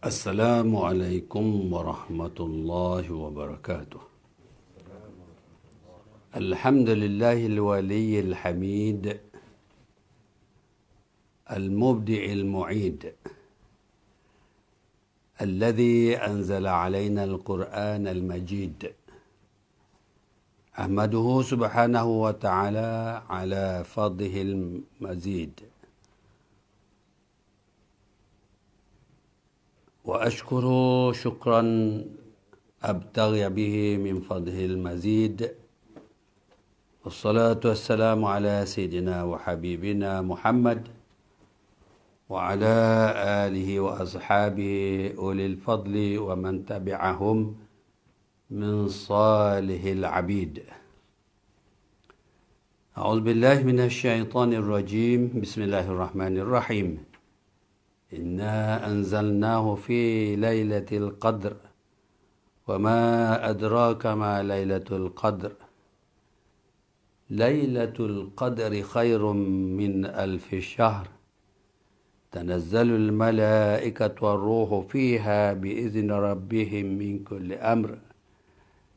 السلام عليكم ورحمة الله وبركاته. الحمد لله الولي الحميد المبدع المعيد الذي أنزل علينا القرآن المجيد. أحمده سبحانه وتعالى على فضله المزيد، وأشكر شكرا أبتغي به من فضله المزيد، والصلاة والسلام على سيدنا وحبيبنا محمد وعلى آله وأصحابه أولي الفضل ومن تبعهم من صالح العبيد. أعوذ بالله من الشيطان الرجيم. بسم الله الرحمن الرحيم. إنا أنزلناه في ليلة القدر وما أدراك ما ليلة القدر. ليلة القدر خير من 1000 شهر، تنزل الملائكة والروح فيها بإذن ربهم من كل أمر،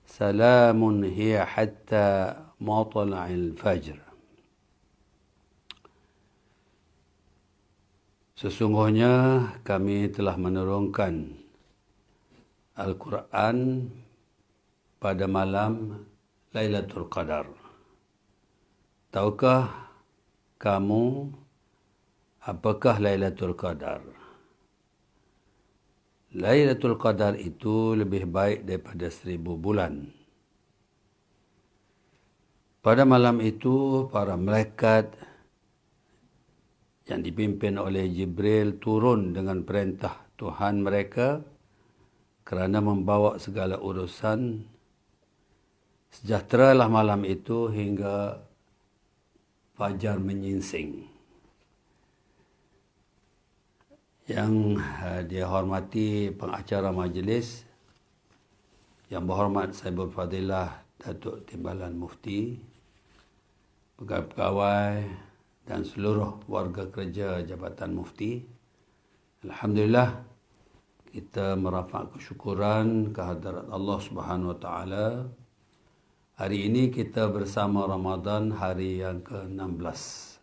سلام هي حتى مطلع الفجر. Sesungguhnya kami telah menurunkan Al-Quran pada malam Lailatul Qadar. Tahukah kamu apakah Lailatul Qadar? Lailatul Qadar itu lebih baik daripada 1000 bulan. Pada malam itu, para malaikat yang dipimpin oleh Jibril turun dengan perintah Tuhan mereka kerana membawa segala urusan. Sejahteralah malam itu hingga fajar menyingsing. Yang dihormati pengacara majlis, yang berhormat Saibul Fadilah Datuk Timbalan Mufti, pegawai-pegawai dan seluruh warga kerja Jabatan Mufti. Alhamdulillah, kita merafak kesyukuran kehadrat Allah Subhanahu Wa Taala. Hari ini kita bersama Ramadan hari yang ke-16.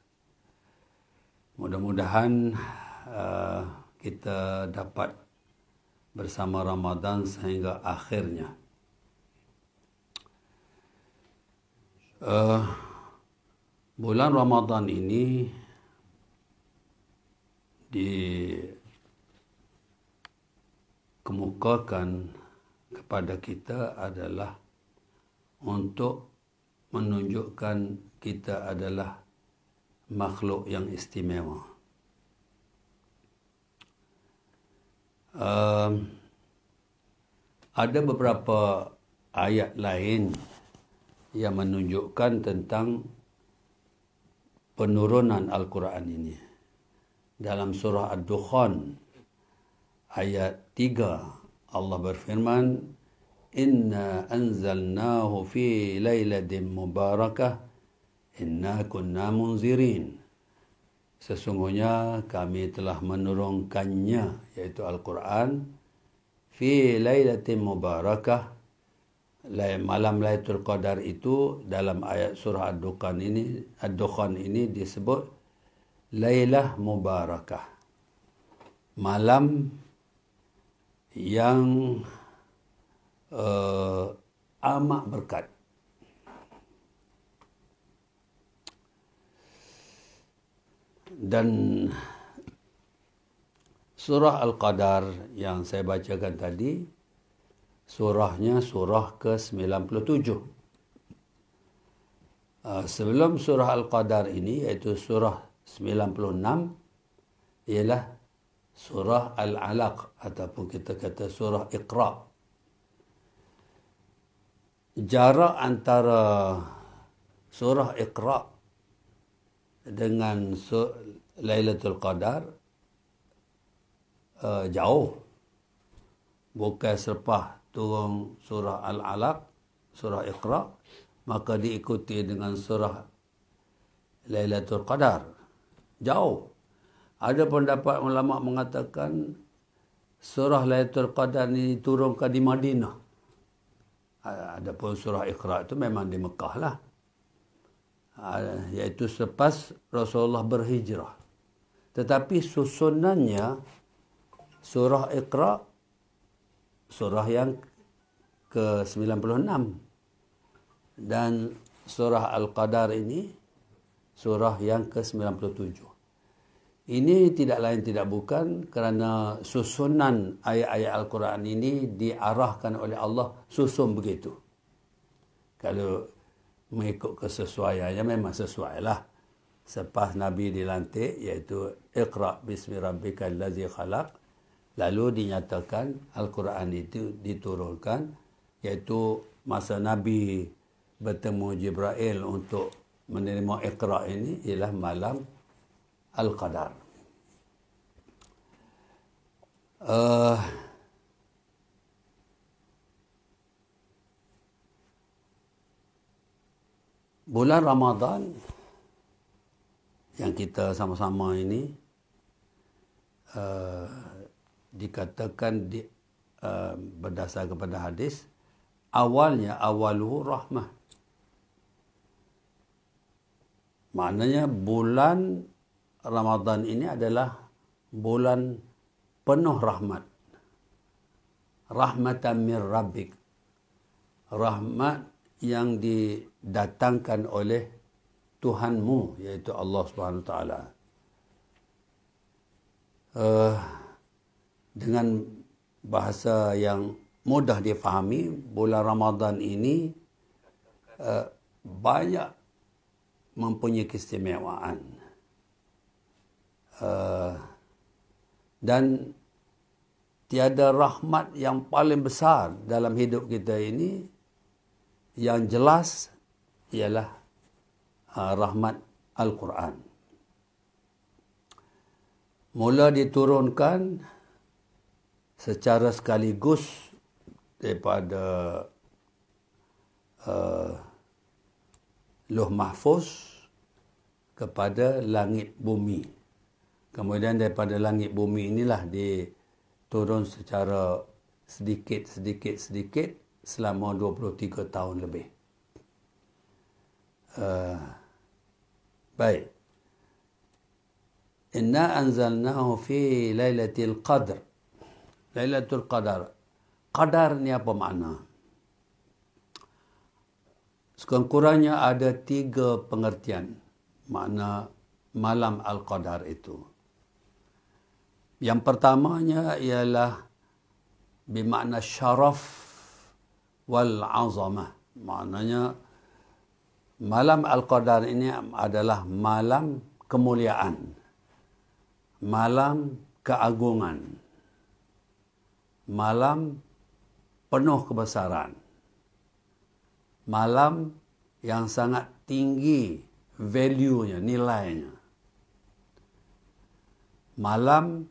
Mudah-mudahan kita dapat bersama Ramadan sehingga akhirnya. Bulan Ramadan ini dikemukakan kepada kita adalah untuk menunjukkan kita adalah makhluk yang istimewa. Ada beberapa ayat lain yang menunjukkan tentang penurunan Al-Quran ini. Dalam surah Ad-Dukhan ayat 3, Allah berfirman, Inna anzalnahu fi laylatin mubarakah, inna kunna munzirin. Sesungguhnya kami telah menurunkannya, yaitu Al-Quran, fi laylatin mubarakah, malam Lailatul Qadar itu dalam ayat surah Ad-Dukhan ini disebut Lailah Mubarakah, malam yang amat berkat. Dan surah Al-Qadar yang saya bacakan tadi, surahnya surah ke-97. Sebelum surah Al-Qadar ini, iaitu surah 96, ialah surah Al-Alaq ataupun kita kata surah Iqra. Jarak antara surah Iqra dengan Lailatul Qadar jauh. Bukan selepas turun surah Al-Alaq, surah Iqra, maka diikuti dengan surah Lailatul Qadar. Jauh. Ada pendapat ulama mengatakan surah Lailatul Qadar ni diturunkan di Madinah. Adapun surah Iqra itu memang di Mekah lah. Iaitu selepas Rasulullah berhijrah. Tetapi susunannya surah Iqra surah yang ke-96 dan surah Al-Qadar ini surah yang ke-97. Ini tidak lain tidak bukan kerana susunan ayat-ayat Al-Quran ini diarahkan oleh Allah susun begitu. Kalau mengikut kesesuaiannya memang sesuai lah. Selepas Nabi dilantik iaitu Iqra bismi rabbikal ladzi khalaq, lalu dinyatakan Al-Quran itu diturunkan, iaitu masa Nabi bertemu Jibril untuk menerima Iqra ini ialah malam Al-Qadar. Bulan Ramadan yang kita sama-sama ini dikatakan berdasar kepada hadis, awalnya awaluhu rahmah. Maknanya bulan Ramadan ini adalah bulan penuh rahmat. Rahmatan min rabbik. Rahmat yang didatangkan oleh Tuhanmu, iaitu Allah Subhanahu Wa Taala. Dengan bahasa yang mudah difahami, bulan Ramadan ini banyak mempunyai keistimewaan. Dan tiada rahmat yang paling besar dalam hidup kita ini yang jelas ialah rahmat Al-Quran. Mula diturunkan secara sekaligus daripada Lauh Mahfuz kepada langit bumi. Kemudian daripada langit bumi inilah diturun secara sedikit selama 23 tahun lebih. Baik. Inna anzalnahu fi lailatul qadr. Lailatul Qadar. Qadar ni apa makna? Sekurang-kurangnya ada 3 pengertian makna malam Al-Qadar itu. Yang pertamanya ialah bermakna syaraf wal azamah. Maknanya malam Al-Qadar ini adalah malam kemuliaan, malam keagungan, malam penuh kebesaran, malam yang sangat tinggi value-nya, nilainya, malam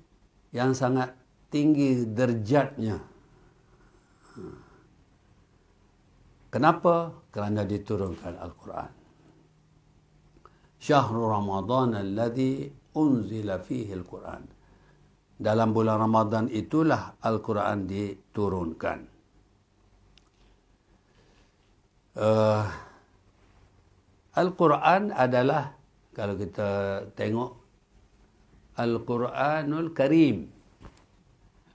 yang sangat tinggi derjatnya. Kenapa? Kerana diturunkan Al-Quran. Syahrul Ramadan alladhi unzila fihi Al-Quran. Dalam bulan Ramadan itulah Al-Quran diturunkan. Al-Quran adalah, kalau kita tengok, Al-Quranul Karim.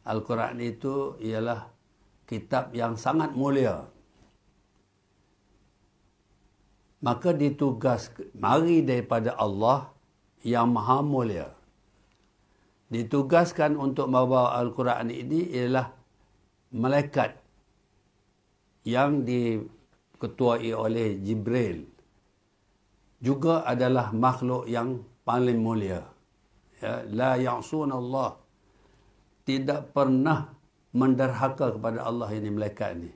Al-Quran itu ialah kitab yang sangat mulia. Maka ditugas, mari daripada Allah yang maha mulia. Ditugaskan untuk membawa Al-Quran ini ialah malaikat yang diketuai oleh Jibril. Juga adalah makhluk yang paling mulia. Ya, la ya'sun Allah. Tidak pernah menderhaka kepada Allah ini malaikat ini.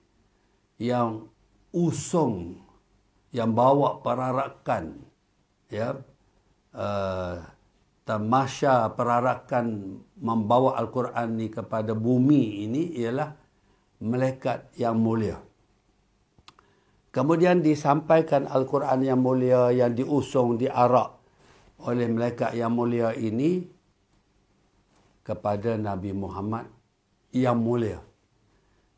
Yang usung, yang bawa perarakan, ya, tamasya perarakan membawa Al-Quran ni kepada bumi ini ialah malaikat yang mulia. Kemudian disampaikan Al-Quran yang mulia, yang diusung, diarak oleh malaikat yang mulia ini kepada Nabi Muhammad yang mulia.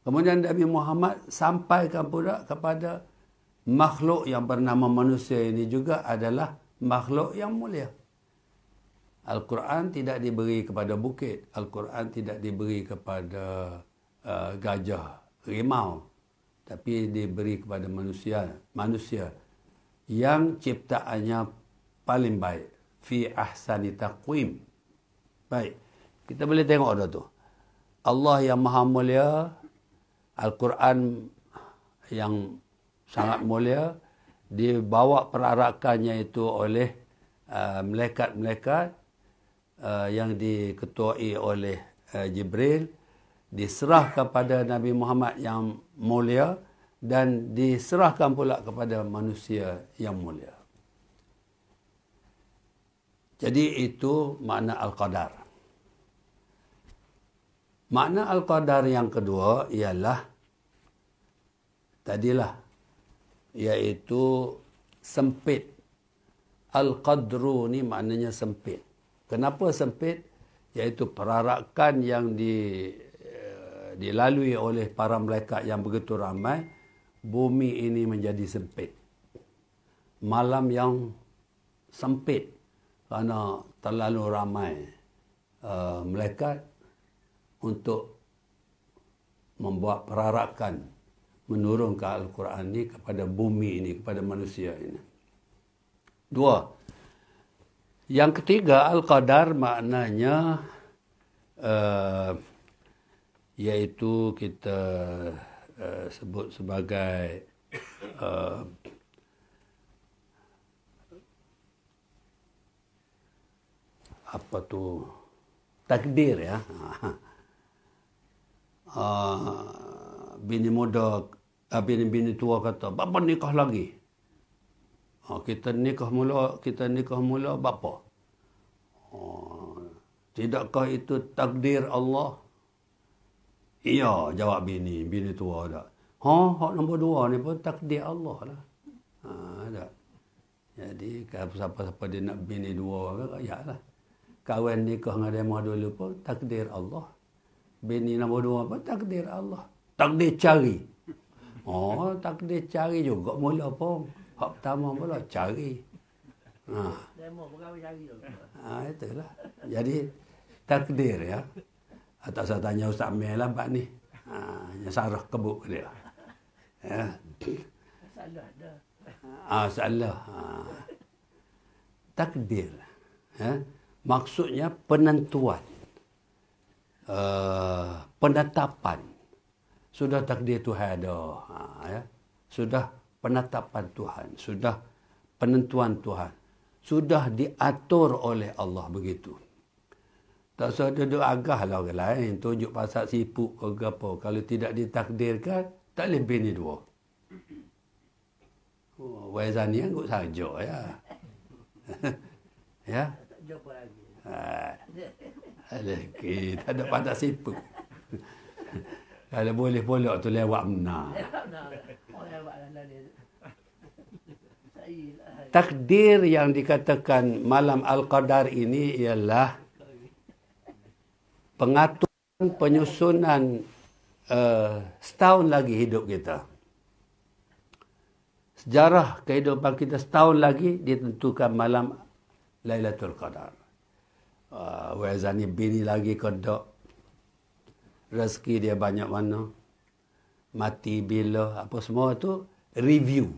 Kemudian Nabi Muhammad sampaikan pula kepada makhluk yang bernama manusia ini juga adalah makhluk yang mulia. Al-Quran tidak diberi kepada bukit. Al-Quran tidak diberi kepada gajah, rimau. Tapi diberi kepada manusia. Manusia yang ciptaannya paling baik. Fi ahsani taqwim. Baik. Kita boleh tengok dah tu. Allah yang maha mulia. Al-Quran yang sangat mulia. Dibawa perarakannya itu oleh malaikat-malaikat yang diketuai oleh Jibril, diserahkan pada Nabi Muhammad yang mulia dan diserahkan pula kepada manusia yang mulia. Jadi itu makna Al-Qadar. Makna Al-Qadar yang kedua ialah tadilah, iaitu sempit. Al-Qadru ni maknanya sempit. Kenapa sempit? Iaitu perarakan yang dilalui oleh para malaikat yang begitu ramai, bumi ini menjadi sempit. Malam yang sempit kerana terlalu ramai malaikat untuk membuat perarakan, menurunkan Al-Quran ini kepada bumi ini, kepada manusia ini. Dua. Yang ketiga, Al-Qadar maknanya iaitu kita sebut sebagai apa tu, takdir ya. Bini muda, bini tua kata, bapa nikah lagi. Kita nikah mula bapa. Tidakkah itu takdir Allah? Iya, jawab bini tua dah. Hak nombor dua ni pun takdir Allah lah. Tak. Jadi kalau siapa-siapa dia nak bini dua ke, ya lah. Kawan nikah dengan demo dulu pun takdir Allah. Bini nombor dua pun takdir Allah. Takdir cari. Takdir cari juga mula pun. Hak pertama pula cari. Demo pun kami cari juga. Itulah. Jadi takdir ya. Atau saya tanya Ustaz Mel lah bab ni. Yang sarah kebuk dia. Ya. Salah dah. Salah. Takdir. Ya. Maksudnya penentuan. Penetapan. Sudah takdir Tuhan dah. Ya. Sudah penetapan Tuhan. Sudah penentuan Tuhan. Sudah diatur oleh Allah begitu. Tak usah duduk agah lah orang lain. Tunjuk pasal sipuk ke apa. Kalau tidak ditakdirkan, tak boleh bini dua. Waizani anggut saja ya. Ya. Tak jumpa lagi. Kita ada pasal sipuk. Kalau boleh polok tu lewat benar. Takdir yang dikatakan malam Al-Qadar ini ialah pengaturan penyusunan setahun lagi hidup kita. Sejarah kehidupan kita setahun lagi ditentukan malam Lailatul Qadar. Wazani bini lagi kodok. Rezeki dia banyak mana. Mati bila. Apa semua tu review.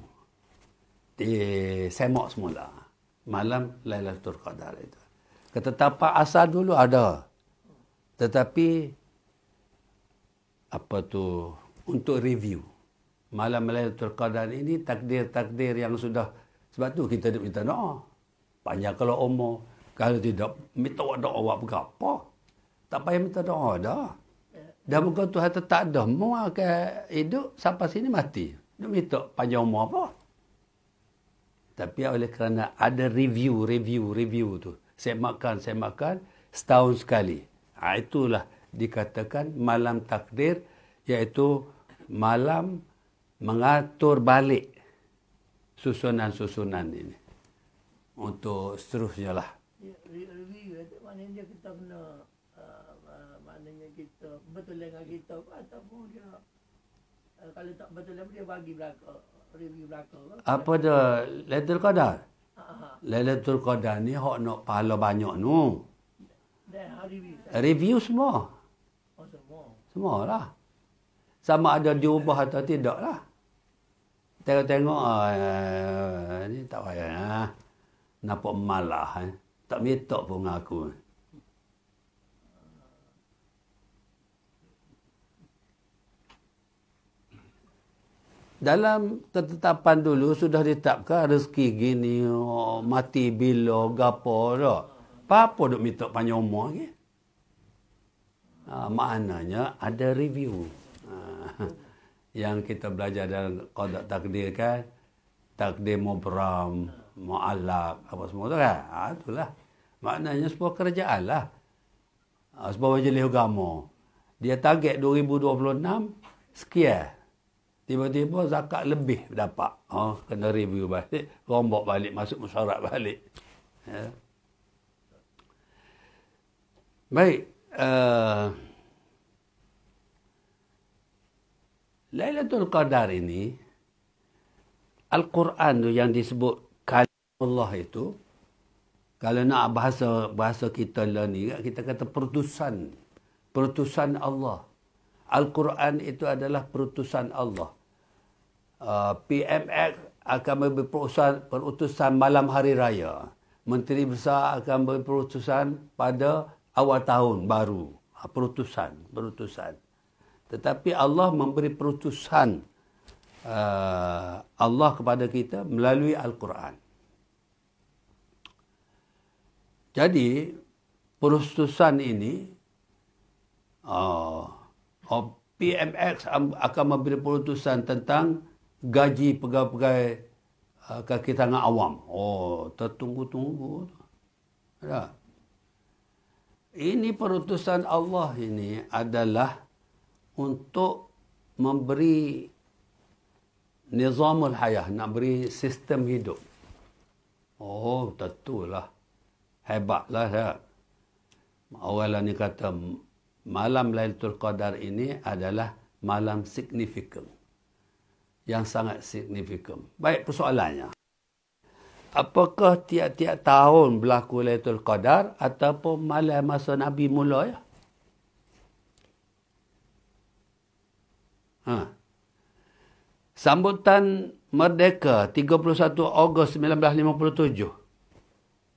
Disemak semula. Malam Lailatul Qadar itu. Ketetapan asal dulu ada. Tetapi apa tu, untuk review. Malam Lailatul Qadar ini takdir-takdir yang sudah, sebab tu kita minta doa. Panjang kalau umur. Kalau tidak, minta doa awak berapa. Tak payah minta doa dah. Dah muka Tuhan tak ada. Mau akan hidup sampai sini mati. Dia minta panjang umur apa? Tapi oleh kerana ada review tu. Semakan setahun sekali. Itulah dikatakan malam takdir, iaitu malam mengatur balik susunan-susunan ini. Untuk seterusnya lah. Review maknanya kita kena maknanya kita betul dengan kita ke ataupun dia kalau tak betul dia bagi belakang, review belakang ke? Apa dia Lailatul Qadar? Ha. Lailatul Qadar ni hok nak pahala banyak nu. Dan review. Review semua. Oh semua. Semualah. Sama ada diubah atau tidak lah. Tengok-tengok ni tak payah. Nampak malah. Tak minta pun dengan aku. Dalam ketetapan dulu sudah ditetapkan rezeki gini, mati bila, gapo dah. Apa duk minta panjang umur lagi? Maknanya ada review. Yang kita belajar dalam qada takdir kan, takdir mubram, mu'allaq, apa semua tu kan. Itulah. Maknanya sebuah kerjaan lah. Sebuah majlis agama. Dia target 2026, sekian. Tiba-tiba zakat lebih dapat. Kena review balik. Rombak balik, masuk musyarat balik. Ya. Baik. Lailatul Qadar ini, Al-Quran tu yang disebut kalam Allah itu, kalau nak bahasa kita lah ni, kita kata perutusan. Perutusan Allah. Al-Quran itu adalah perutusan Allah. PMX akan memberi perutusan malam hari raya. Menteri Besar akan memberi perutusan pada awal tahun baru. Perutusan. Tetapi Allah memberi perutusan Allah kepada kita melalui Al-Quran. Jadi, perutusan ini PMX akan memberi perutusan tentang gaji pegawai kaki tangan awam. Tertunggu-tunggu. Ada. Ini perutusan Allah ini adalah untuk memberi nizamul hayah, nak beri sistem hidup. Tentulah. Hebatlah ya. Orang ni kata malam Lailatul Qadar ini adalah malam signifikan. Yang sangat signifikan. Baik, persoalannya. Apakah tiap-tiap tahun berlaku Lailatul Qadar ataupun malam masa Nabi mula ya? Sambutan Merdeka 31 Ogos 1957.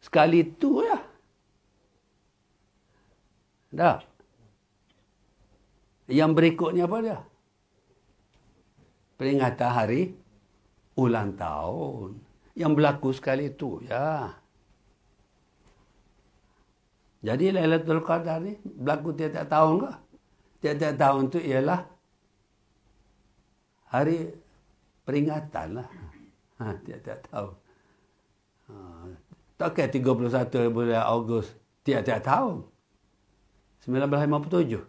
Sekali itu ya. Dah. Yang berikutnya apa dia? Peringatan hari ulang tahun. Yang berlaku sekali itu ya. Jadi Lailatul Qadar ni berlaku tiap-tiap tahun ke? Tiap-tiap tahun tu ialah hari peringatan lah. Tiap-tiap tahun. Takkan 31 bulan Ogos tiap-tiap tahun. 1957.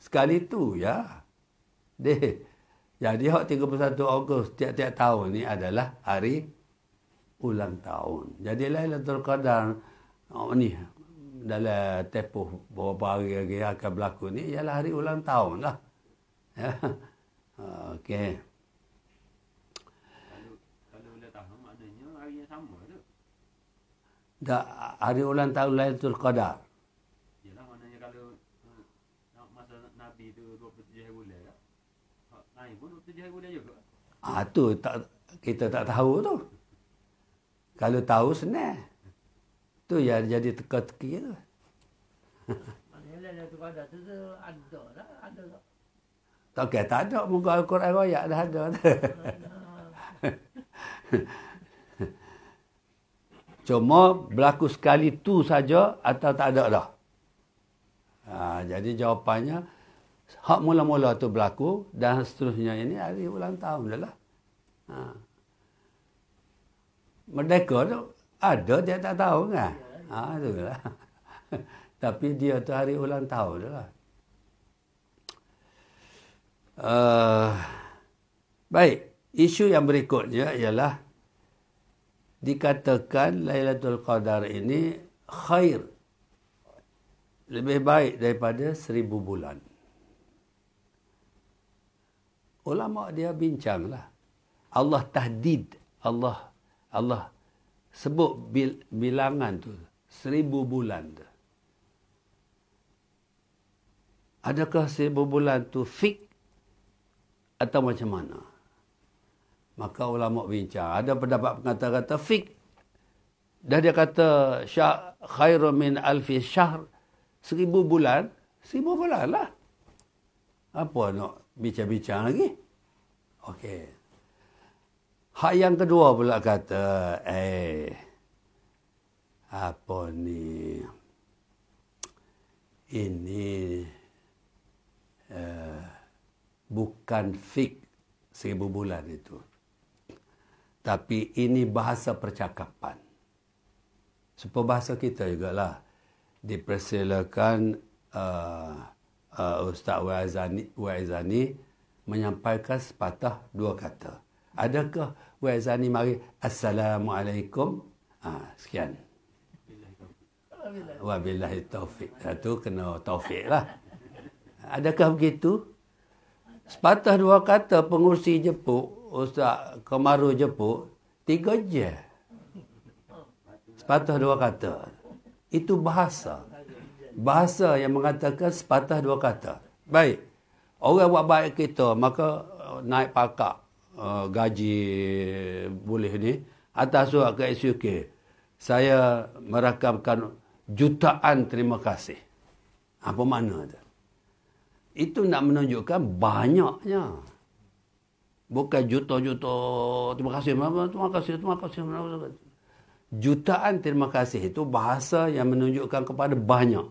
Sekali tu ya. Jadi hak 31 Ogos tiap-tiap tahun ni adalah hari ulang tahun. Jadi Lailatul Qadar ni dalam tempoh beberapa hari lagi akan berlaku ni ialah hari ulang tahun lah. Ya. Okey. Kalau ulang tahun maknanya hari yang sama tu. Dah hari ulang tahun Lailatul Qadar. Yalah maknanya kalau masa Nabi tu 27 hari bulan tak? Lain pun 27 hari bulan juga. Tu kita tak tahu tu. Kalau tahu senang. Tu yang jadi teka-teki tu. Maknanya Lailatul Qadar tu ada lah. Ada tak? Tak ada. Muka Al-Quran royak dah ada. Cuma berlaku sekali tu saja atau tak ada dah. Jadi jawapannya, hak mula-mula tu berlaku dan seterusnya ini hari ulang tahun dah lah. Merdeka tu ada, dia tak tahu kan? Itulah. Tapi dia tu hari ulang tahun dah lah. Baik, isu yang berikutnya ialah dikatakan Lailatul Qadar ini khair. lebih baik daripada 1000 bulan. Ulama dia bincanglah. Allah tahdid. Allah sebut bilangan tu 1000 bulan tu. Adakah 1000 bulan tu fik atau macam mana? Maka ulama bincang. Ada pendapat kata fik. Dah dia kata khairun min alfi syahr. 1000 bulan. 1000 bulan lah. Apa nak bincang-bincang lagi? Okey. Hak yang kedua pula kata, apa ni? Ini bukan fik 1000 bulan itu. Tapi ini bahasa percakapan. Supaya bahasa kita jugalah. Dipersilakan Ustaz Waizani menyampaikan sepatah 2 kata. Adakah Waizani mari Assalamualaikum? Sekian. Wabillahi taufiq. Itu kena taufiq lah. Adakah begitu? Sepatah 2 kata pengurusi jepuk, Ustaz Kemaru jepuk, 3 je. Sepatah 2 kata. Itu bahasa. Bahasa yang mengatakan sepatah 2 kata. Baik. Orang buat baik kita, maka naik pakak gaji boleh ni. Atas surat ke SUK. Saya merakamkan jutaan terima kasih. Apa makna tu? Itu nak menunjukkan banyaknya. Bukan juta-juta terima kasih. Terima kasih. Jutaan terima kasih itu bahasa yang menunjukkan kepada banyak.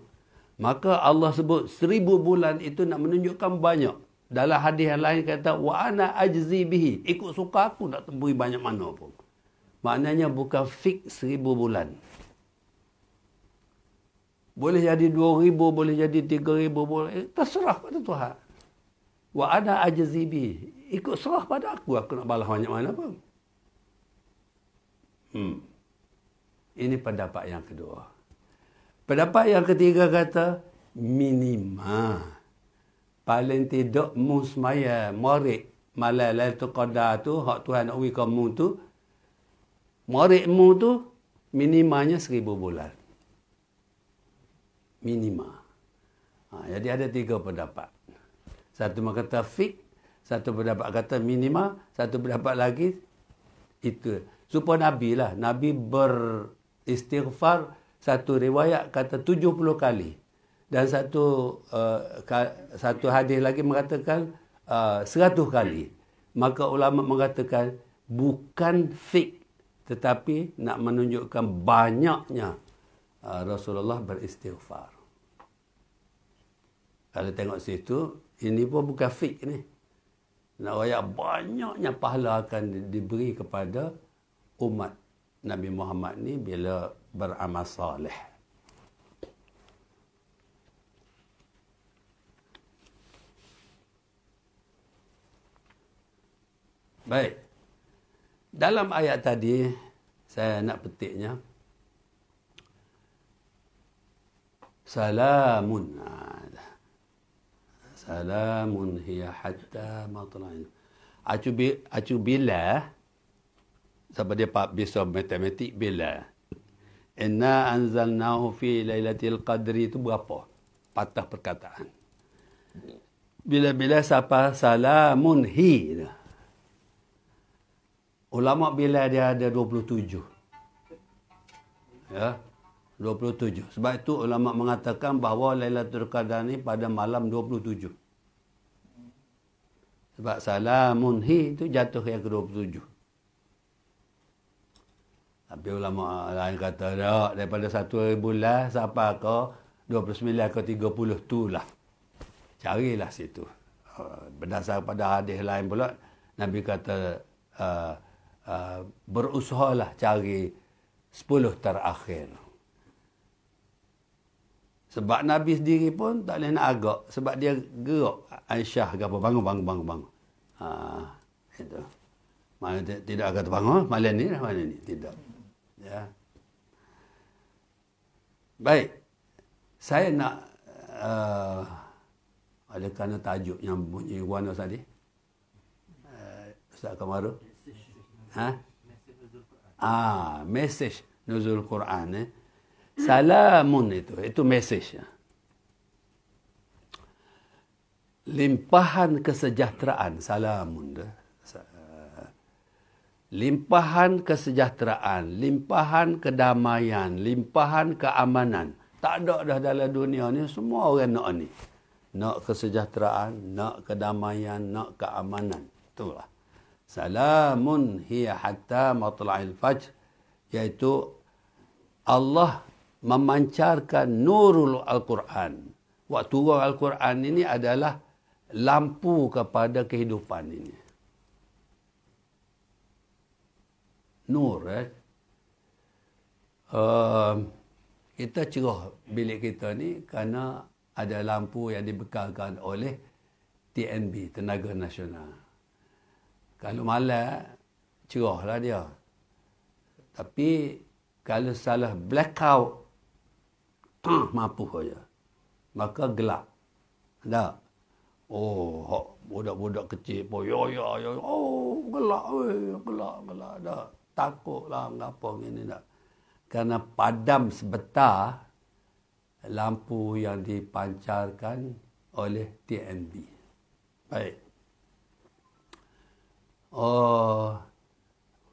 Maka Allah sebut 1000 bulan itu nak menunjukkan banyak. Dalam hadis yang lain kata, wa ana ajzi bihi. Ikut suka aku nak tembui banyak mana pun. Maknanya bukan fik 1000 bulan. Boleh jadi 2000, boleh jadi 3000, boleh. Terserah pada Tuhan. Wa ana ajzi bihi. Ikut serah pada aku nak balas banyak mana pun. Ini pendapat yang kedua. Pendapat yang ketiga kata, minima. Paling tidak musmaya, morik, malam Lailatul Qadar tu, hak Tuhan nak beri kamu tu, morikmu tu, minimanya 1000 bulan. Minima. Jadi ada 3 pendapat. Satu kata fik, satu pendapat kata minima, satu pendapat lagi, itu. Supaya Nabi lah. Nabi beristighfar, satu riwayat kata 70 kali. Dan satu hadis lagi mengatakan 100 kali. Maka ulama mengatakan bukan fik, tetapi nak menunjukkan banyaknya Rasulullah beristighfar. Kalau tengok situ, ini pun bukan fik ni. Nak rayak banyaknya pahala akan diberi kepada umat Nabi Muhammad ni bila beramal soleh. Baik. Dalam ayat tadi, saya nak petiknya. Salamun. Salamun hiya hatta matla'in. Acu bila. Sebab dia bisa matematik bila. Inna anzalnahu fi lailatul qadri itu berapa? Patah perkataan. Bila-bila siapa salamun hi. Ulama bila dia ada 27. Ya. 27. Sebab itu ulama mengatakan bahawa Lailatul Qadar ni pada malam 27. Sebab salamun hi itu jatuh yang ke-27. Tapi ulama lain kata tak, daripada 1000 bulan sampai ke 29 ke 30 tu lah. Carilah situ. Berdasar pada hadis lain pula, Nabi kata berusahalah cari 10 terakhir. Sebab Nabi sendiri pun tak boleh nak agak. Sebab dia gerak. Aisyah ke apa, bangun. Itu. Mana tidak kata bangun, malam ni. Tidak. Ya. Baik. Saya nak ada kerana tajuk yang bunyi warna tadi. Ustaz Kamaru. Message nuzul Quran. Salamun itu message. Limpahan kesejahteraan, salamun. Limpahan kesejahteraan, limpahan kedamaian, limpahan keamanan. Tak ada dah dalam dunia ni, semua orang nak ni. Nak kesejahteraan, nak kedamaian, nak keamanan. Itulah. Salamun hiya hatta matla'il fajr. Iaitu Allah memancarkan nurul Al-Quran. Waktu turun Al-Quran ini adalah lampu kepada kehidupan ini. Nur. Kita cerah bilik kita ni kerana ada lampu yang dibekalkan oleh TNB, Tenaga Nasional. Kalau malam, cerahlah dia. Tapi kalau salah blackout, mampu saja. Maka gelap. Tak? Budak-budak kecil pun, gelap, gelap. Tak. Takutlah, apa gini tak. Kerana padam sebentar lampu yang dipancarkan oleh TNB. Baik.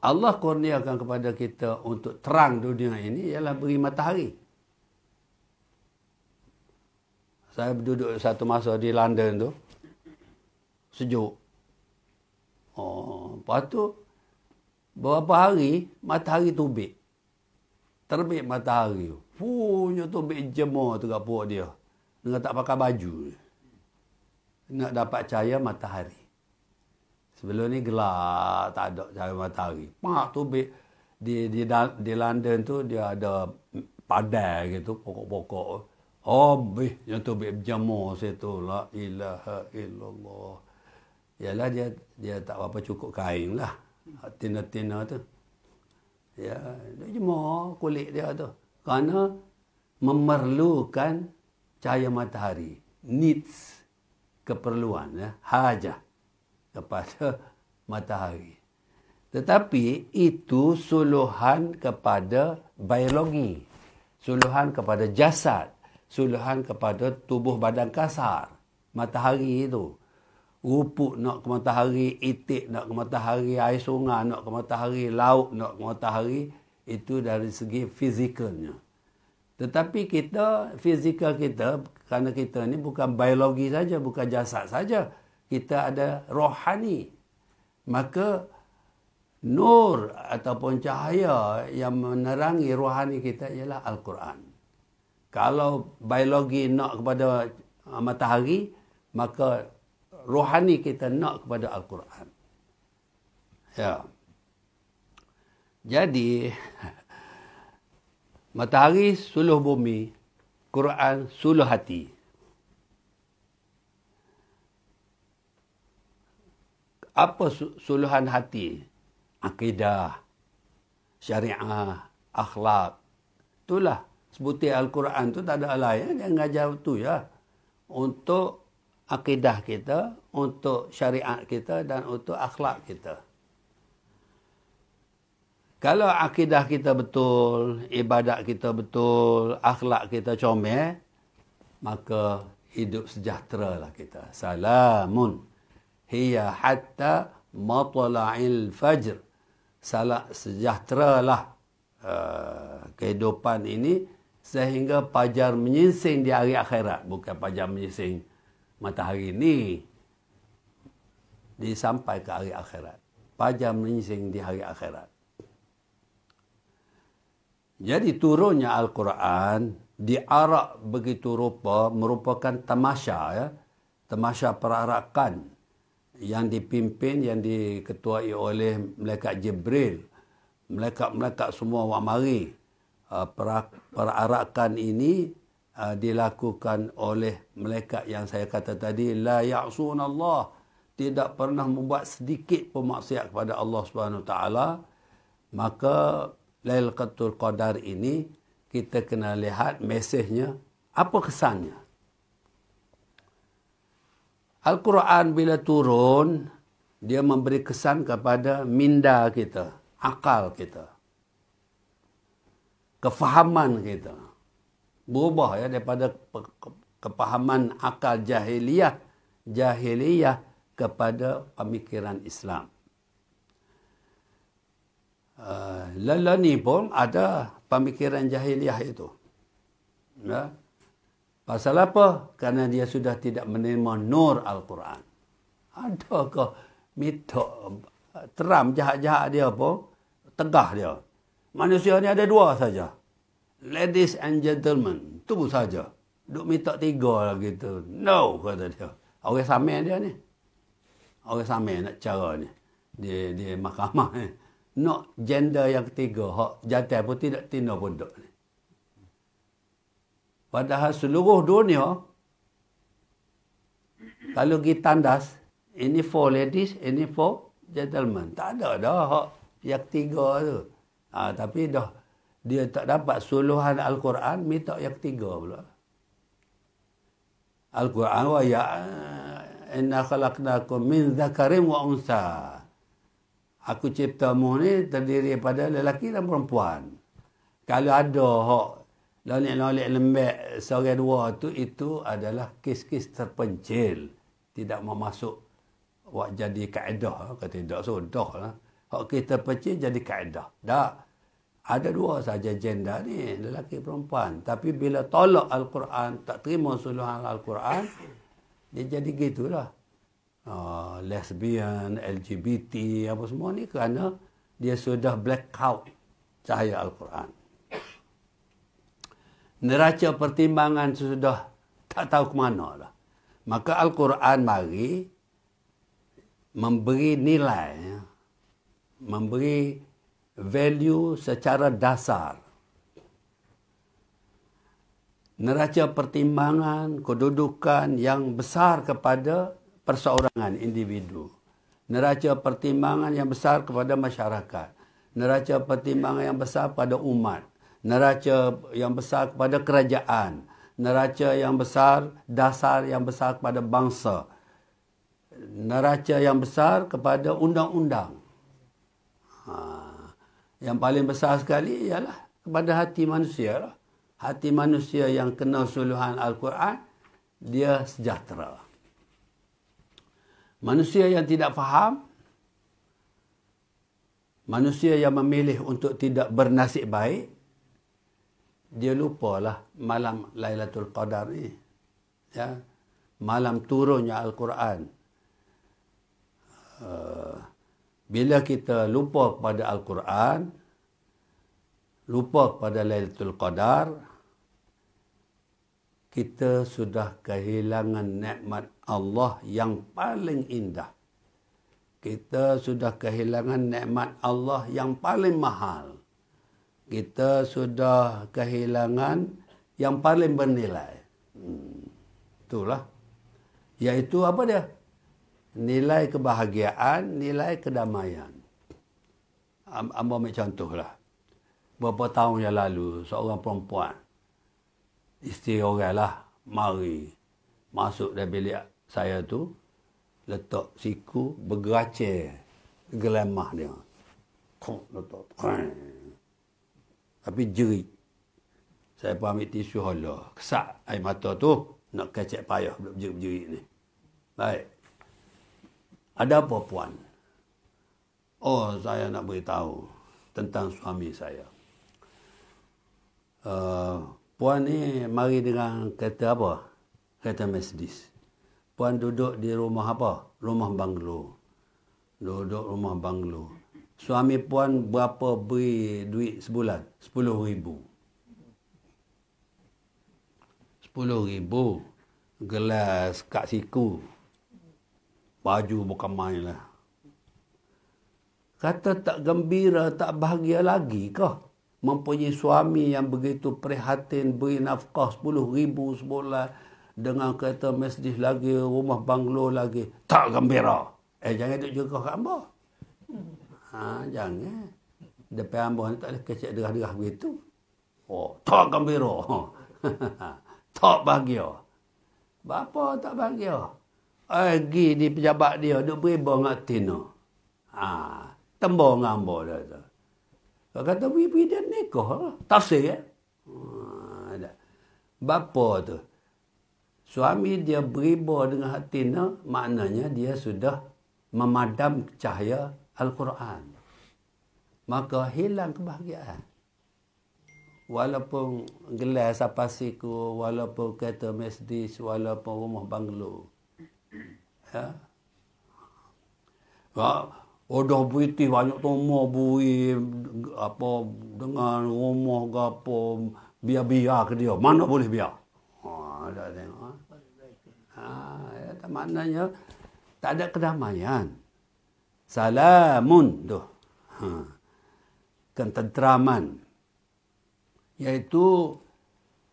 Allah kurniakan kepada kita untuk terang dunia ini ialah beri matahari. Saya duduk satu masa di London tu. Sejuk. Lepas tu beberapa hari matahari terbit. Terbit matahari. Punya terbit jemur tu kat perut dia. Dengan tak pakai baju. Nak dapat cahaya matahari. Sebelum ni gelap, tak ada cahaya matahari. Pak terbit di London tu dia ada padai gitu, pokok-pokok. Yang terbit jemur situ. La ilaha illallah. Yalah dia tak apa cukup kain lah. Tina-tina tu. Ya, dia jemur kulit dia tu. Kerana memerlukan cahaya matahari. Needs, keperluan, ya, hajah kepada matahari. Tetapi itu suluhan kepada biologi. Suluhan kepada jasad. Suluhan kepada tubuh badan kasar. Matahari itu. Rupuk nak ke matahari, itik nak ke matahari, air sungai nak ke matahari, laut nak ke matahari. Itu dari segi fizikalnya. Tetapi fizikal kita, kerana kita ni bukan biologi saja, bukan jasad saja. Kita ada rohani. Maka nur ataupun cahaya yang menerangi rohani kita ialah Al-Quran. Kalau biologi nak kepada matahari, maka rohani kita nak kepada Al-Quran. Ya. Jadi, matahari suluh bumi, Quran suluh hati. Apa suluhan hati? Akidah, syariah, akhlak. Itulah. Sebutir Al-Quran tu tak ada lain. Dia mengajar tu ya. Untuk akidah kita, untuk syariat kita dan untuk akhlak kita. Kalau akidah kita betul, ibadat kita betul, akhlak kita comel, maka hidup sejahtera lah kita. Salamun hiya hatta matla'il fajr. Sejahtera lah kehidupan ini sehingga fajar menyingsing di hari akhirat. Bukan fajar menyingsing matahari ni. Disampai ke hari akhirat. Fajar menyingsing di hari akhirat. Jadi turunnya Al-Quran diarak begitu rupa merupakan tamasya ya. Tamasya perarakan yang dipimpin, yang diketuai oleh Malaikat Jibril. Malaikat-malaikat semua wak mari. Perarakan ini dilakukan oleh malaikat yang saya kata tadi, la ya'sunallah, tidak pernah membuat sedikit pun maksiat kepada Allah Subhanahu Wa Taala. Maka Lailatul Qadar ini kita kena lihat mesejnya Apa kesannya? Al-Quran bila turun, dia memberi kesan kepada minda kita, akal kita, kefahaman kita. Berubah ya daripada kepahaman akal jahiliyah kepada pemikiran Islam. Lala ni pun ada pemikiran jahiliyah itu. Ya. Pasal apa? Kerana dia sudah tidak menerima nur Al-Quran. Adakah mitok teram jahat-jahat dia pun tegah dia. Manusia ni ada dua saja. Ladies and gentlemen. Itu saja. Duk minta tiga lagi tu. No, kata dia. Orang samai dia ni. Orang samai nak cara ni. Di mahkamah ni. Nak gender yang ketiga. Hak jantan pun tidak tina pondok ni. Padahal seluruh dunia, kalau kita tandas, ini for ladies, ini for gentlemen. Tak ada dah hak yang ketiga tu. Tapi dah dia tak dapat suluhan Al-Quran, minta yang ketiga pula. Al-Quran wa ya inna khalaqnakum min dzakarin wa unsa. Aku ciptamu ni terdiri daripada lelaki dan perempuan. Kalau ada hak lolik-lolik lembek seorang dua tu, itu adalah kes-kes terpencil. Tidak mau masuk wak jadi kaedah. Kata tidak sudah lah. Hak kes terpencil jadi kaedah. Tak. Ada dua saja gender ni, lelaki perempuan. Tapi bila tolak Al-Quran, tak terima suluhan Al-Quran, dia jadi gitulah. Lesbian, LGBT, apa semua ni kerana dia sudah black out cahaya Al-Quran. Neraca pertimbangan sudah tak tahu ke mana dah. Maka Al-Quran mari memberi nilai, memberi value secara dasar. Neraca pertimbangan, kedudukan yang besar kepada perseorangan individu. Neraca pertimbangan yang besar kepada masyarakat. Neraca pertimbangan yang besar pada umat. Neraca yang besar kepada kerajaan. Neraca yang besar, dasar yang besar kepada bangsa. Neraca yang besar kepada undang-undang. Yang paling besar sekali ialah kepada hati manusia lah. Hati manusia yang kena suluhan Al-Quran, dia sejahtera. Manusia yang tidak faham, manusia yang memilih untuk tidak bernasib baik, dia lupalah malam Lailatul Qadar ni. Ya, malam turunnya Al-Quran. Bila kita lupa kepada Al-Quran, lupa kepada Lailatul Qadar, kita sudah kehilangan nikmat Allah yang paling indah. Kita sudah kehilangan nikmat Allah yang paling mahal. Kita sudah kehilangan yang paling bernilai. Itulah. Iaitu apa dia? Nilai kebahagiaan, nilai kedamaian. Ambil contohlah. Beberapa tahun yang lalu, seorang perempuan, isteri orang lah, mari masuk dalam bilik saya tu, letak siku, bergeracir gelamah dia. Letak. Tapi jerit. Saya pun ambil tisu hala. Kesak air mata tu, nak kecek payah berjerit-jerit ni. Baik. Ada apa puan? Oh, saya nak beritahu tentang suami saya. Puan ni mari dengan kereta apa? Kereta Mercedes. Puan duduk di rumah apa? Rumah banglo. Duduk rumah banglo. Suami puan berapa beri duit sebulan? 10,000. 10,000. Gelas kak siku. Baju bukan main lah. Kata tak gembira, tak bahagia lagi kah? Mempunyai suami yang begitu prihatin, beri nafkah 10,000 sebulan, dengan kereta Mercedes lagi, rumah banglo lagi. Tak gembira. Jangan duduk juga kat hamba. Jangan. Depan hamba ni tak boleh kecek derah-derah begitu. Oh, tak gembira. Tak Tak bahagia. Bapa tak bahagia. Pergi di pejabat dia, duk beriba dengan tina. Tembak dengan hamba dia tu. Dia kata, beri dia nikah lah. Tafsir, bapa tu. Suami dia beriba dengan tina, maknanya dia sudah memadam cahaya Al-Quran. Maka hilang kebahagiaan. Walaupun gelas sapasiku, walaupun kereta Mercedes, walaupun rumah banglo. Ya. Dah beriti banyak rumah bui apa dengan rumah ke apa, biar-biar ke dia. Mana boleh biar? Dah tengok. Ya, maknanya tak ada kedamaian. Salamun tu. Ketenteraman. Iaitu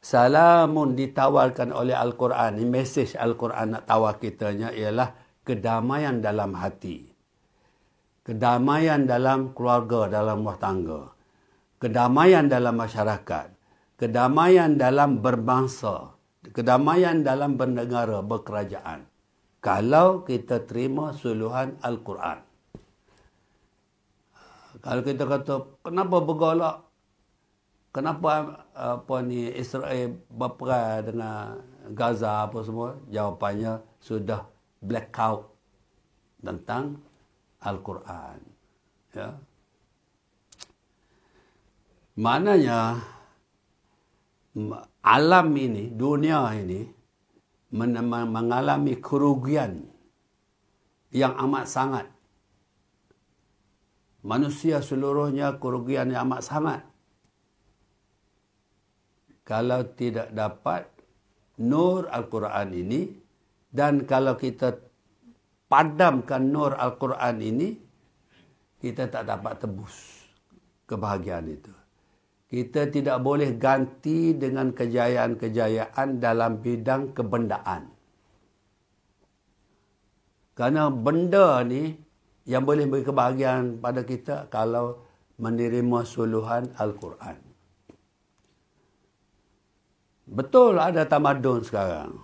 salamun ditawarkan oleh Al-Quran. Ini mesej Al-Quran nak tawar kitanya ialah kedamaian dalam hati. Kedamaian dalam keluarga, dalam rumah tangga. Kedamaian dalam masyarakat. Kedamaian dalam berbangsa. Kedamaian dalam bernegara, berkerajaan. Kalau kita terima suluhan Al-Quran. Kalau kita kata, kenapa bergolak? Kenapa Israel berperang dengan Gaza apa semua? Jawapannya sudah blackout tentang Al-Quran. Ya. Maknanya alam ini, dunia ini mengalami kerugian yang amat sangat. Manusia seluruhnya kerugian yang amat sangat. Kalau tidak dapat nur Al-Quran ini, dan kalau kita padamkan nur Al-Quran ini, kita tak dapat tebus kebahagiaan itu. Kita tidak boleh ganti dengan kejayaan-kejayaan dalam bidang kebendaan. Kerana benda ni yang boleh beri kebahagiaan pada kita kalau menerima suluhan Al-Quran. Betul ada tamadun sekarang.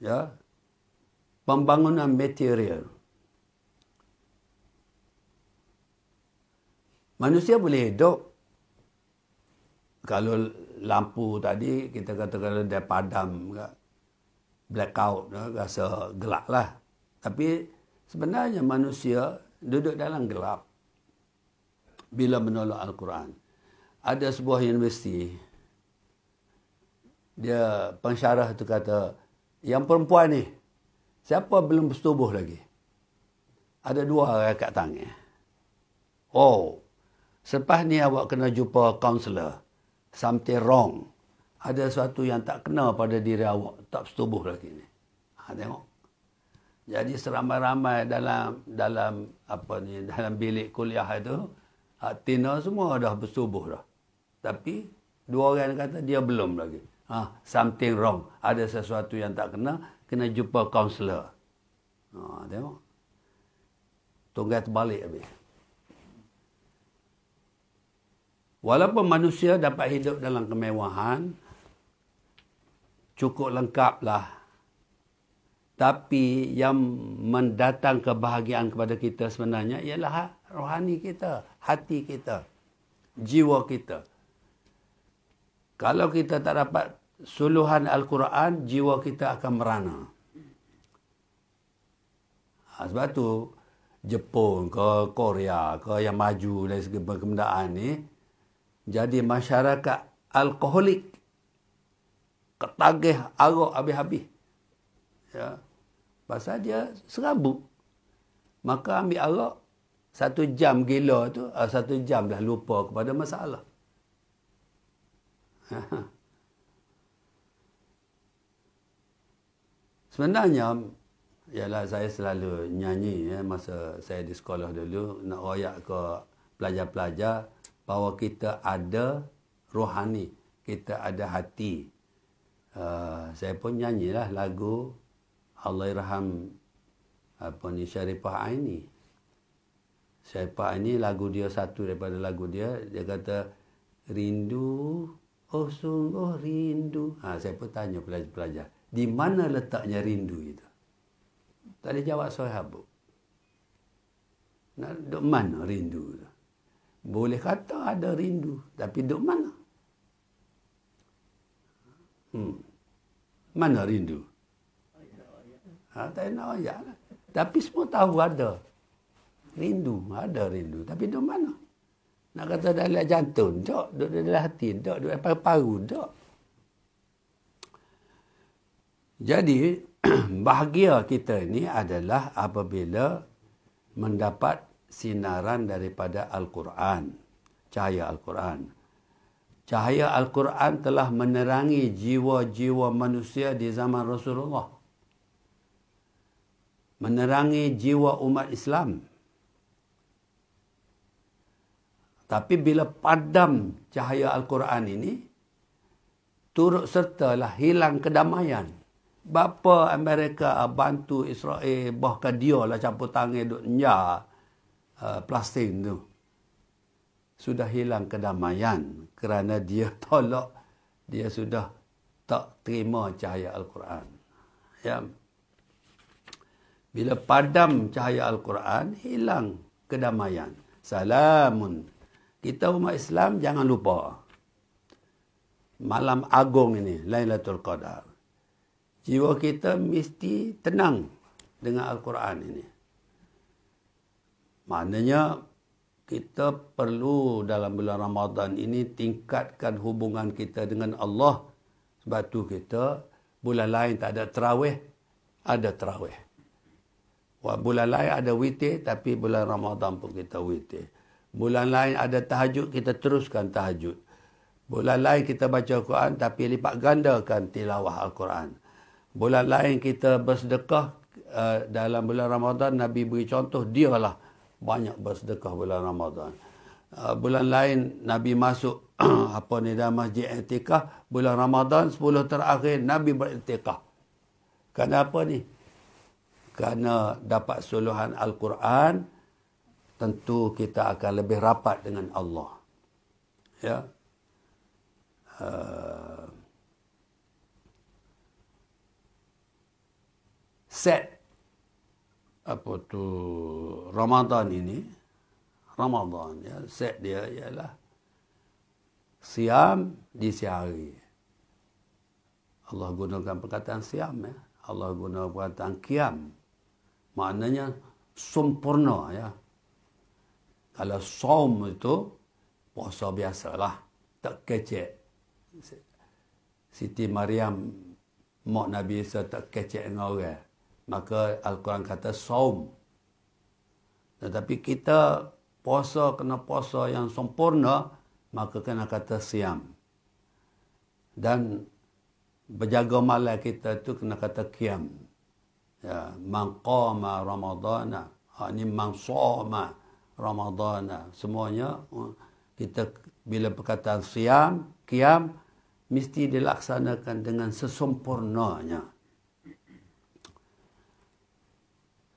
Ya. Pembangunan material. Manusia boleh hidup. Kalau lampu tadi, kita kata kalau dia padam, blackout, rasa gelap lah. Tapi sebenarnya manusia duduk dalam gelap bila menolak Al-Quran. Ada sebuah universiti, dia pensyarah tu kata, yang perempuan ni, siapa belum bersetubuh lagi? Ada 2 orang kat tangan. Selepas ni awak kena jumpa kaunselor. Something wrong. Ada sesuatu yang tak kena pada diri awak. Tak bersetubuh lagi ni. Tengok. Jadi seramai-ramai dalam bilik kuliah itu, tina semua dah bersetubuh dah. Tapi 2 orang kata dia belum lagi. Something wrong. Ada sesuatu yang tak kena jumpa kaunselor. Tengok. Tunggal terbalik habis. Walaupun manusia dapat hidup dalam kemewahan, cukup lengkaplah. Tapi yang mendatang kebahagiaan kepada kita sebenarnya ialah rohani kita, hati kita, jiwa kita. Kalau kita tak dapat suluhan Al-Quran, jiwa kita akan merana. Sebab tu Jepun ke Korea ke yang maju dari segi perkembangan ni jadi masyarakat alkoholik, ketagih arak habis-habis. Ya. Pasal dia serabut. Maka ambil arak 1 jam gila tu, 1 jam dah lupa kepada masalah. Sebenarnya, ialah saya selalu nyanyi masa saya di sekolah dulu, nak royak ke pelajar-pelajar bahawa kita ada rohani, kita ada hati. Saya pun nyanyilah lagu Allahyarham Syarifah Aini. Syarifah Aini lagu dia, satu daripada lagu dia, dia kata rindu Oh sungguh rindu. Saya pun tanya pelajar-pelajar, di mana letaknya rindu itu? Tak ada jawab sahabat. Nak duk mana rindu tu? Boleh kata ada rindu, tapi duk mana? Mana rindu? Tak nak ayat lah. Tapi semua tahu ada rindu, tapi duk mana? Nak kata dalam jantung, tak. Duk dalam hati, tak. Duk dalam paru-paru, tak. Jadi, bahagia kita ni adalah apabila mendapat sinaran daripada Al-Quran. Cahaya Al-Quran. Cahaya Al-Quran telah menerangi jiwa-jiwa manusia di zaman Rasulullah. Menerangi jiwa umat Islam. Tapi bila padam cahaya Al-Quran ini, turut sertalah hilang kedamaian. Bapa Amerika bantu Israel, bahkan dia lah campur tangan duk nyar Palestin tu. Sudah hilang kedamaian kerana dia tolak, dia sudah tak terima cahaya Al-Quran. Ya. Bila padam cahaya Al-Quran, hilang kedamaian. Salamun. Kita umat Islam jangan lupa. Malam agung ini, Lailatul Qadar. Jiwa kita mesti tenang dengan Al-Quran ini. Maknanya, kita perlu dalam bulan Ramadan ini tingkatkan hubungan kita dengan Allah. Sebab tu kita, bulan lain tak ada tarawih, ada tarawih. Bulan lain ada witir, tapi bulan Ramadan pun kita witir. Bulan lain ada tahajud, kita teruskan tahajud. Bulan lain kita baca Al-Quran, tapi lipat gandakan tilawah Al-Quran. Bulan lain kita bersedekah, dalam bulan Ramadan, Nabi beri contoh, dialah banyak bersedekah bulan Ramadan. Bulan lain, Nabi masuk dalam masjid i'tikaf. Bulan Ramadan, 10 terakhir, Nabi beriktikaf. Kenapa ni? Kerana dapat suluhan Al-Quran, tentu kita akan lebih rapat dengan Allah. Ya. Set Ramadan ini, ya, set dia ialah siam di siang hari. Allah gunakan perkataan siam, ya. Allah gunakan perkataan qiyam. Maknanya sempurna, ya. Kalau saum itu puasa biasalah, tak kecek. Siti Maryam mak Nabi Isa tak kecek dengan orang. Maka Al-Quran kata saum. Tetapi kita puasa kena puasa yang sempurna, maka kena kata siam. Dan berjaga malam kita tu kena kata qiyam. Ya, man qama ramadana, ini man shoma Ramadana. Semuanya kita bila perkataan siam, qiyam, mesti dilaksanakan dengan sesempurnanya.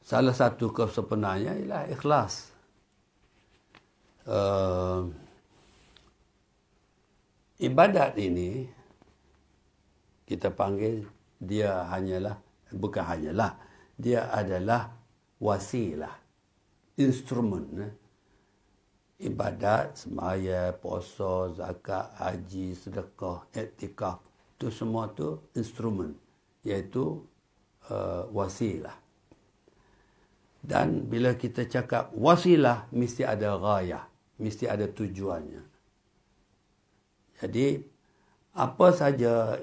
Salah satu kesempurnaannya ialah ikhlas. Ibadat ini kita panggil dia dia adalah wasilah, instrumen. Ibadat, semaya, puasa, zakat, haji, sedekah, iktikaf, itu semua tu instrumen, iaitu wasilah. Dan bila kita cakap wasilah, mesti ada ghayah, mesti ada tujuannya. Jadi apa saja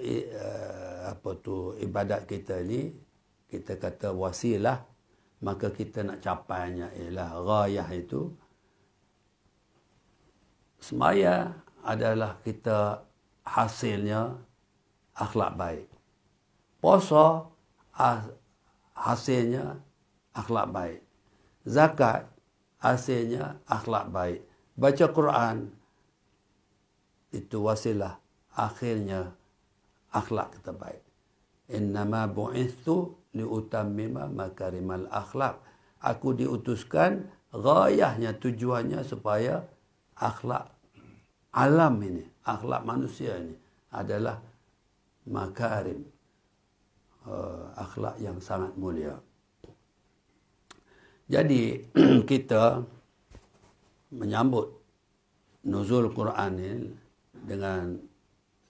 ibadat kita ni, kita kata wasilah, maka kita nak capainya ialah ghayah itu. Semaya adalah kita hasilnya akhlak baik. Puasa hasilnya akhlak baik. Zakat hasilnya akhlak baik. Baca Quran itu wasilah, akhirnya akhlak kita baik. Innama bu'ithu liutammima makarimal akhlak. Aku diutuskan, ghayahnya, tujuannya supaya akhlak alam ini, akhlak manusia ini adalah makarim, akhlak yang sangat mulia. Jadi kita menyambut nuzul Quran ini dengan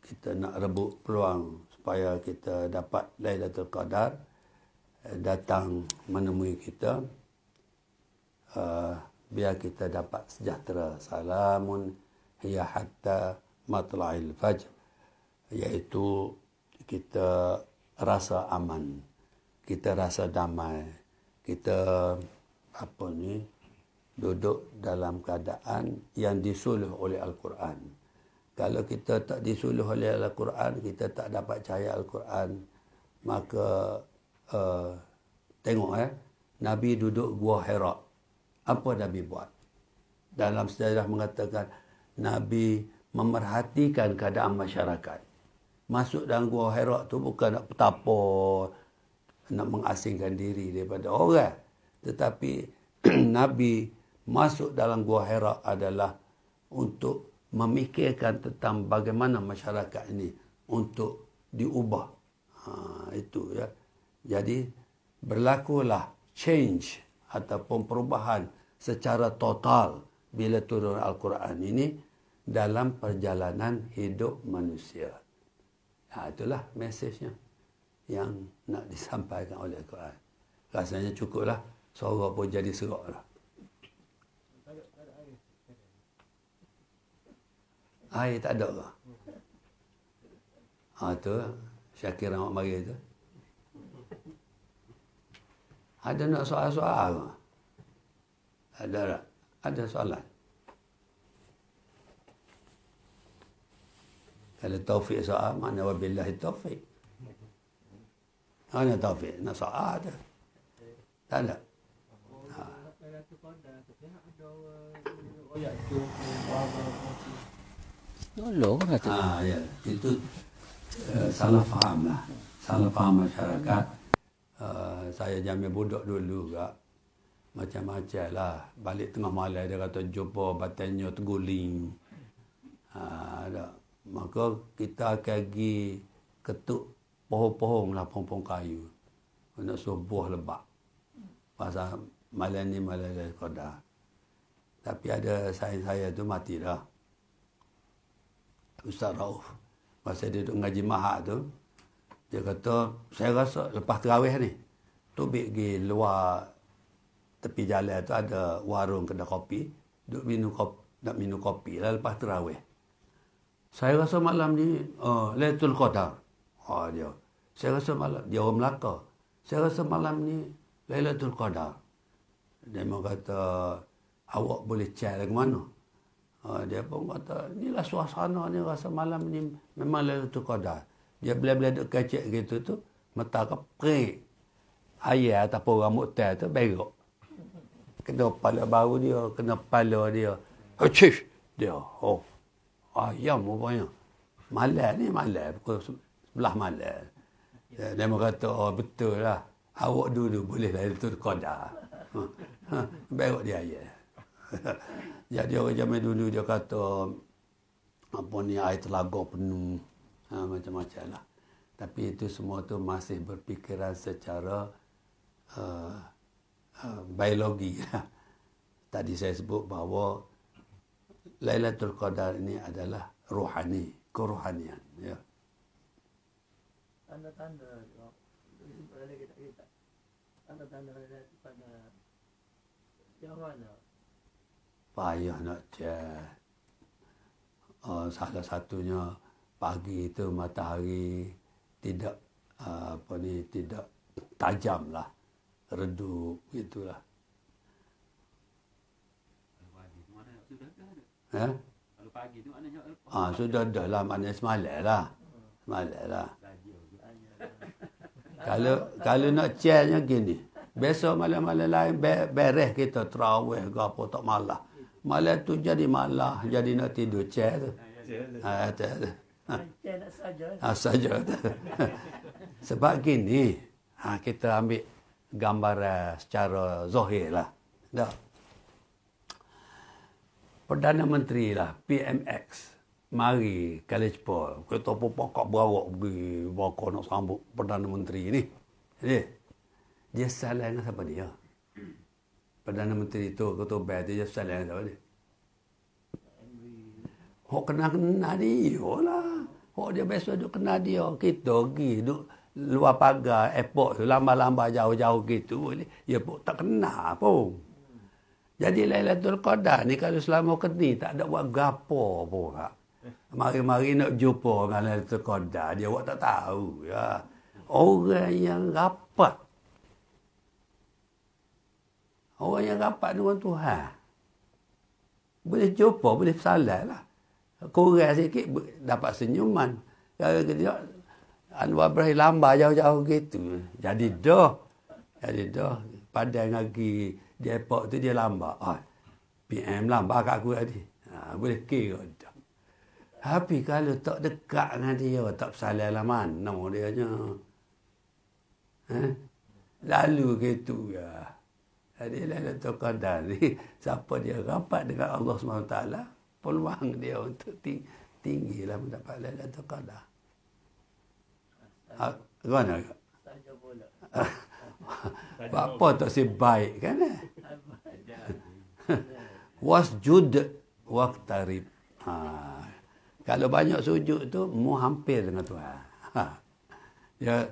kita nak rebut peluang supaya kita dapat Lailatul Qadar datang menemui kita, biar kita dapat sejahtera. Salamun hiya hatta matla'il fajr, iaitu kita rasa aman, kita rasa damai, kita duduk dalam keadaan yang disuluh oleh Al-Quran. Kalau kita tak disuluh oleh Al-Quran, kita tak dapat cahaya Al-Quran, maka tengok Nabi duduk Gua Hira. Apa Nabi buat? Dalam sejarah mengatakan Nabi memerhatikan keadaan masyarakat. Masuk dalam Gua Hira tu bukan nak petapa, nak mengasingkan diri daripada orang. Tetapi Nabi masuk dalam Gua Hira adalah untuk memikirkan tentang bagaimana masyarakat ini untuk diubah. Itu ya. Jadi berlakulah change ataupun perubahan secara total bila turun Al-Quran ini dalam perjalanan hidup manusia. Itulah mesejnya yang nak disampaikan oleh Al-Quran. Rasanya cukuplah, suara pun jadi serak lah. Air tak ada ke? Tu Syakir Ahmad mari tu. Ada nak soal-soal ke? Ada tak? Ada soalan? Kalau Taufik soal, mana wabillahi Taufik? Mana Taufik? Nak soal tu? Tak ada? Tolong kata. Ya. Itu salah faham lah. Salah faham masyarakat. Saya jamin budak dulu juga. Macam-macam lah. Balik tengah malam dia kata jumpa batanya terguling. Ada. Maka kita akan pergi ketuk pohon-pohon lah, pohon-pohon kayu. Nak suruh buah lebak. Pasal malam ni malam Lailatul Qadar. Tapi ada saya tu mati dah. Ustaz Rauf. Masa dia duduk ngaji mahak tu, dia kata, saya rasa lepas terawih ni, tu pergi luar tepi jalan tu ada warung kedai kopi, duduk nak minum kopi lah lepas terawih. Saya rasa malam ni Lailatul Qadar. Dia. Saya rasa malam, dia orang Melaka. Saya rasa malam ni Lailatul Qadar. Dia mau kata, awak boleh cek ke mana? Dia pun kata, inilah suasana ni, rasa malam ni memang Lailatul Qadar. Dia bila-bila duk kecek gitu tu, mata keprik. Ayah ataupun rambut tel tu berok. Kena kepala baru dia, kena kepala dia. Hecish! Dia, ayam rupanya. Malam ni malam, pukul 11 malam. Dia kata, betul lah. Awak dulu boleh Lailatul Qadar. Berok dia ayah. Jadi orang zaman dulu dia kata air telaga penuh, macam-macam lah. Tapi itu semua tu masih berfikiran secara biologi. Tadi saya sebut bahawa Lailatul Qadar ini adalah rohani, kerohanian. Ya. Tanda-tanda tanda-tanda pada yang mana? Payah nak cek. Salah satunya pagi itu matahari tidak tidak tajam lah, redup gitulah. Kalau pagi tu mana sudah dah. Ya? Kalau pagi tu maknanya sudah dah lah, maknanya semalam lah. Semalam lah. Kalau nak ceknya gini, besok malam-malam lain beres kita terawih ke apa tak malah. Malam tu jadi malah, jadi nak tidur cek tu. Cek nak saja. Saja. Sebab gini, kita ambil gambaran secara zahir lah. Tak. Perdana Menteri lah, PMX. Mari kali cepat. Kita pun pokok berawak pergi bakar nak sambut Perdana Menteri ni. Jadi, dia salah dengan siapa dia? Perdana Menteri tu, Ketua BER tu, dia salah dengan siapa dia? Hok kena dia lah. Hok dia biasa duk kena dia. Kita pergi duk luar pagar airport tu, lambat-lambat jauh-jauh gitu. Dia pun tak kena pun. Jadi Lailatul Qadar ni kalau selama keni tak ada buat gapo pun. Mari-mari nak jumpa dengan Lailatul Qadar, dia awak tak tahu ya. Orang yang rapat. Orang yang rapat dengan Tuhan. Boleh jumpa, boleh salat lah. Kurang sikit dapat senyuman. Kalau kita Anwar Ibrahim lambat jauh-jauh gitu. Jadi dah. Padahal lagi di airport tu dia lambat. PM lambat kat aku tadi. Boleh kira dah. Tapi kalau tak dekat dengan dia, tak bersalah lah mana dia nya. Lalu gitu ya. Jadi Lailatul Qadar ni, siapa dia rapat dengan Allah SWT, peluang dia untuk tinggi lah mendapat Lailatul Qadar. Mana? Saja pula. Apa tak si baik kan? Wasjud waqtarib. Kalau banyak sujud tu, mu hampir dengan Tuhan. Ya,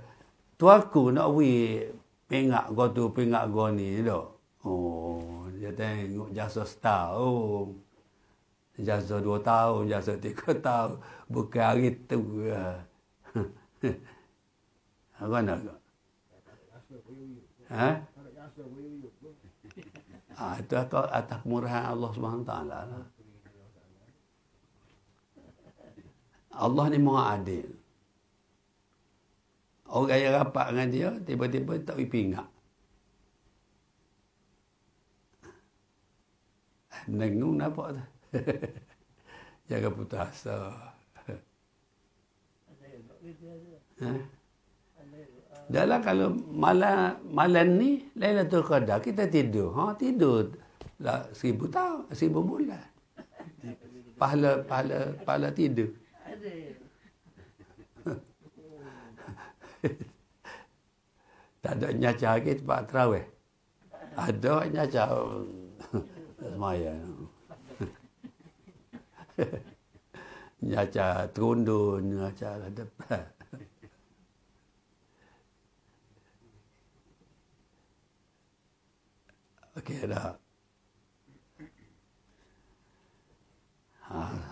tuaku nak pengak kau tu, pengak kau ni dok. Oh, dia tengok jasa setahun. Jasa 2 tahun, jasa 3 tahun. Bukan hari tu. Apa nak? Itu atas kemurahan Allah SWT lah. Allah ni maha adil. Orang yang rapat dengan dia, tiba-tiba tak pergi pingak. Nengung nampak tu. Jaga putus asa. Dalam kalau malam ni, Lailatul Qadar, kita tidur. Tidur lah 1000 tahun, 1000 bulan. Pahala tidur. Tak ada nyaca lagi tempat terawih. Ada nyaca semayang. Nyaca terundun, nyaca lah depan. Okey dah.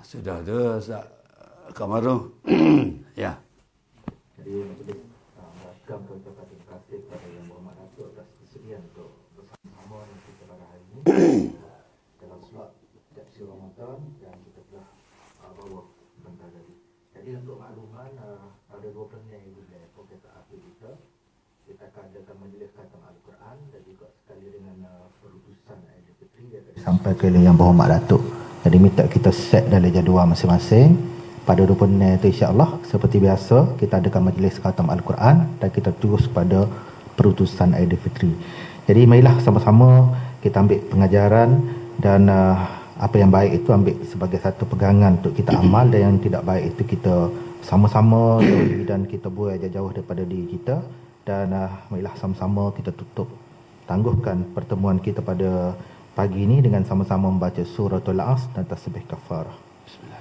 Sudah tu Kamarung. Ya. Jadi majlis merakamkan ucapan terima kasih kepada Yang Berhormat Datuk atas kesediaan untuk bersama-sama dengan kita pada hari ini dalam slot Tafsir Ramadan yang kita telah bawa sebentar tadi. Jadi untuk makluman pada 20 Mei bulan kereta api kita akan adakan majlis khatam Al-Quran dan juga sekali dengan perutusan Aidilfitri yang akan disampaikan oleh Yang Berhormat Datuk. Jadi minta kita set dalam jadual masing-masing. Pada 20 Mei itu insya-Allah seperti biasa kita adakan majlis khatam Al-Quran dan kita terus kepada perutusan Aidilfitri. Jadi marilah sama-sama kita ambil pengajaran dan apa yang baik itu ambil sebagai satu pegangan untuk kita amal dan yang tidak baik itu kita sama-sama dan kita buai jauh daripada diri kita dan marilah sama-sama kita tutup tangguhkan pertemuan kita pada pagi ini dengan sama-sama membaca suratul As dan tasbih kafarah. Bismillah.